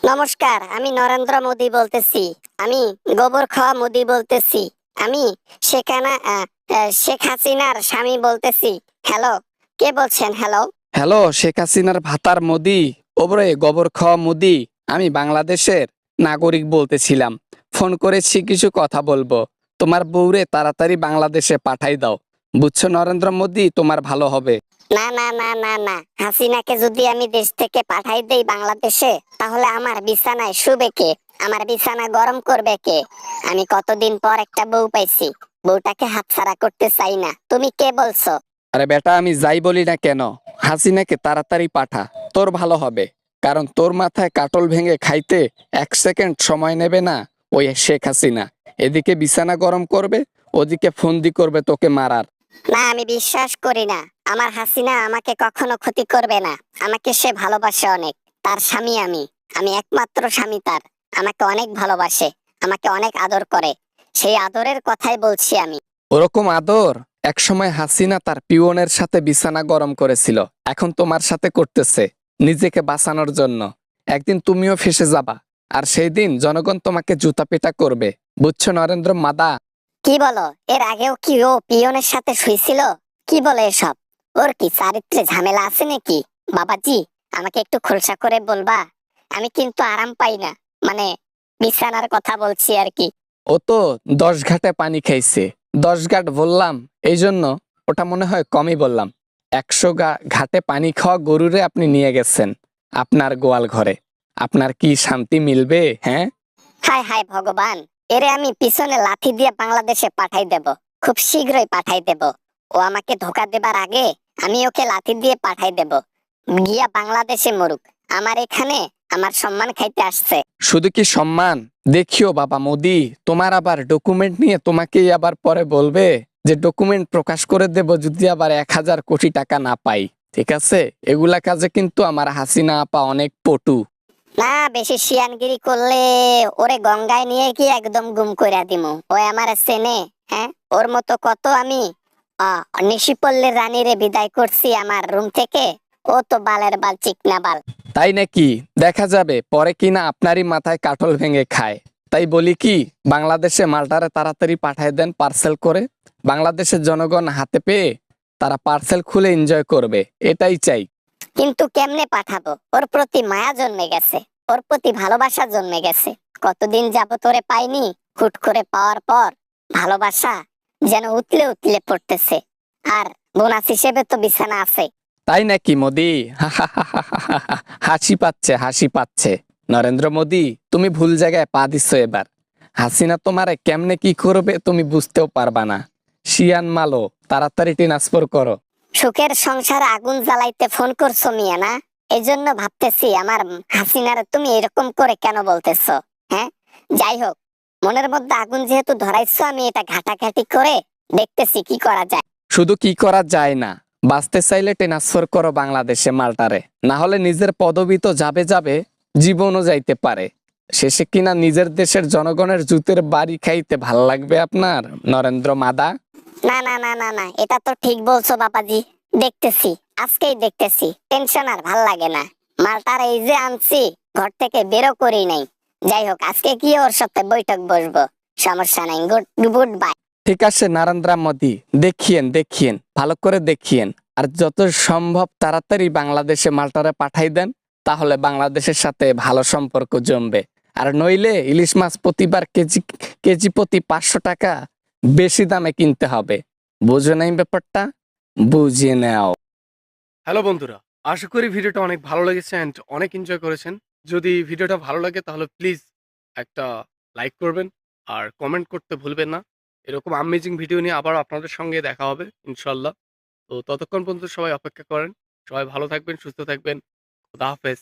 নমস্কার, আমি নরেন্দ্র মোদী বলতেছি। আমি গোবর খাওয়া মোদী বলতেছি। আমি শেখ হাসিনার স্বামী বলতেছি। হ্যালো, কে বলছেন? হ্যালো। হ্যালো, শেখ হাসিনার ভাতার মোদি, ওবরে গোবর খাওয়া মোদি। আমি বাংলাদেশের নাগরিক বলতেছিলাম। ফোন করেছি, কিছু কথা বলবো। তোমার বউরে তাড়াতাড়ি বাংলাদেশে পাঠাই দাও। বুঝছো নরেন্দ্র মোদি, তোমার ভালো হবে। না না না না না, হাসিনাকে যদি আমি দেশ থেকে পাঠাই দেই বাংলাদেশে, তাহলে আমার বিছানায় শুবে কে? আমার বিছানা গরম করবে কে? আমি কতদিন পর একটা বউ পাইছি। বউটাকে হাতছাড়া করতে চাই না। তুমি কে বলছো? আরে বেটা, আমি যাই বলি না কেন, হাসিনাকে তাড়াতাড়ি পাঠা, তোর ভালো হবে। কারণ তোর মাথায় কাটল ভেঙে খাইতে 1 সেকেন্ড সময় নেবে না ওই শেখ হাসিনা। এদিকে বিছানা গরম করবে, ওদিকে ফন্দি করবে তোকে মারার। না, আমি বিশ্বাস করি না। আমার হাসিনা আমাকে কখনো ক্ষতি করবে না। আমাকে সে ভালোবাসে অনেক। তার স্বামী আমি। আমি একমাত্র স্বামী তার। আমাকে অনেক ভালোবাসে। আমাকে অনেক আদর করে। সেই আদরের কথাই বলছি আমি। ওরকম আদর একসময় হাসিনা তার পিওনের সাথে বিছানা গরম করেছিল, এখন তোমার সাথে করতেছে নিজেকে বাঁচানোর জন্য। একদিন তুমিও ফেঁসে যাবা, আর সেই দিন জনগণ তোমাকে জুতা পেটা করবে। বুঝছো নরেন্দ্র মাদা? কি বলো? এর আগেও কি ও পিয়নের সাথে শুয়েছিল? কি বলে এসব? ওর কি চারিত্রে ঝামেলা আছে নাকি? বাবাজি, আমাকে একটু খোলসা করে বলবা। আমি কিন্তু আরাম পাই না। মানে, বিছানার কথা বলছি আর কি। ও তো 10 ঘাটে পানি খাইছে। 10 ঘাট বললাম এই জন্য, ওটা মনে হয় কমই বললাম। 100 ঘাটে পানি খাওয়া গরুরে আপনি নিয়ে গেছেন আপনার গোয়াল ঘরে। আপনার কি শান্তি মিলবে? হ্যাঁ, হায় হায় ভগবান! এরে আমি পিছনে লাথি দিয়ে বাংলাদেশে পাঠাই দেব। খুব শীঘ্রই পাঠাই দেব। ও আমাকে ধোকা দেবার আগে আমি ওকে লাথি দিয়ে পাঠাই দেব। গিয়া বাংলাদেশে মরুক। আমার এখানে আমার সম্মান খাইতে আসছে। শুধু কি সম্মান? দেখিও বাবা মোদি, তোমার আবার ডকুমেন্ট নিয়ে তোমাকেই আবার পরে বলবে যে ডকুমেন্ট প্রকাশ করে দেব যদি আবার 1000 কোটি টাকা না পাই। ঠিক আছে, এগুলা কাজে কিন্তু আমার হাসিনা আপা অনেক পটু। না, বেশি শিয়ানগিরি করলে ওরে গঙ্গায় নিয়ে কি একদম গুম কইরা দিমু। ওই আমার চেনে। হ্যাঁ, ওর মতো কত আমি নিশিপল্লীর রানীরে বিদায় করছি আমার রুম থেকে। ও তো বালের বাল, চিকনা বাল। তাই নাকি? দেখা যাবে পরে কিনা আপনারই মাথায় কাঠল ভেঙে খায়। তাই বলি কি, বাংলাদেশে মালটারে তাড়াতাড়ি পাঠায় দেন পার্সেল করে। বাংলাদেশের জনগণ হাতে পেয়ে তারা পার্সেল খুলে এনজয় করবে, এটাই চাই। কিন্তু কেমনে পাঠাবো? ওর প্রতি মায়া জন্মে গেছে। ওর প্রতি ভালোবাসা জন্মে গেছে। কতদিন যাবত ওরে পাইনি। হুট করে পাওয়ার পর ভালোবাসা যেন উতলে উতলে পড়তেছে। আর বোনাস হিসেবে তো বিছানা আছে। তাই নাকি মোদি? হাসি পাচ্ছে, হাসি পাচ্ছে। নরেন্দ্র মোদি, তুমি ভুল জায়গায় পা দিচ্ছ এবার। হাসিনা তোমারে কেমনে কি করবে তুমি বুঝতেও পারবা না। শিয়ান মালো, তাড়াতাড়ি ট্রান্সফার করো। সুখের সংসারে আগুন জ্বালাইতে ফোন করছো মিয়া না? এই জন্য ভাবতেছি আমার হাসিনার তুমি এরকম করে কেন বলতেছো। হ্যাঁ, যাই হোক, মনের মধ্যে আগুন যেহেতু ধরাইছো, আমি এটা ঘাটাঘাটি করে দেখতেছি কি করা যায়। শুধু কি করা যায় না, বাঁচতে চাইলে ট্রান্সফার করো বাংলাদেশে মালটারে। না হলে নিজের পদবি তো যাবে যাবে, জীবনও যাইতে পারে। শেষে কিনা নিজের দেশের জনগণের জুতের বাড়ি খাইতে ভাল লাগবে আপনার নরেন্দ্র মাদা? না না না না না, এটা তো ঠিক বলছো বাবাজি। দেখতেছি, আজকেই দেখতেছি। টেনশন আর ভাল লাগে না। মালটার এই যে আনছি, ঘর থেকে বেরো করি নাই। যাই হোক, আজকে কি ওর সাথে বৈঠক বসবো। সমস্যা নাই। Good good bye. ঠিক আছে নারেন্দ্র মোদী, দেখিয়েন দেখিয়েন, ভালো করে দেখিয়েন। আর যত সম্ভব তাড়াতাড়ি বাংলাদেশে মালটারে পাঠাই দেন, তাহলে বাংলাদেশের সাথে ভালো সম্পর্ক জমবে। আর নইলে ইলিশ মাছ প্রতিবার কেজি কেজি প্রতি 500 টাকা বেশি দামে কিনতে হবে। বুঝো নাই ব্যাপারটা? বুঝিয়ে নাও। হ্যালো বন্ধুরা, আশা করি ভিডিওটা অনেক ভালো লেগেছে অ্যান্ড অনেক এনজয় করেছেন। যদি ভিডিওটা ভালো লাগে তাহলে প্লিজ একটা লাইক করবেন আর কমেন্ট করতে ভুলবেন না। এরকম আমেজিং ভিডিও নিয়ে আবার আপনাদের সঙ্গে দেখা হবে ইনশাল্লাহ। তো ততক্ষণ পর্যন্ত সবাই অপেক্ষা করেন। সবাই ভালো থাকবেন, সুস্থ থাকবেন। খুদা হাফেজ।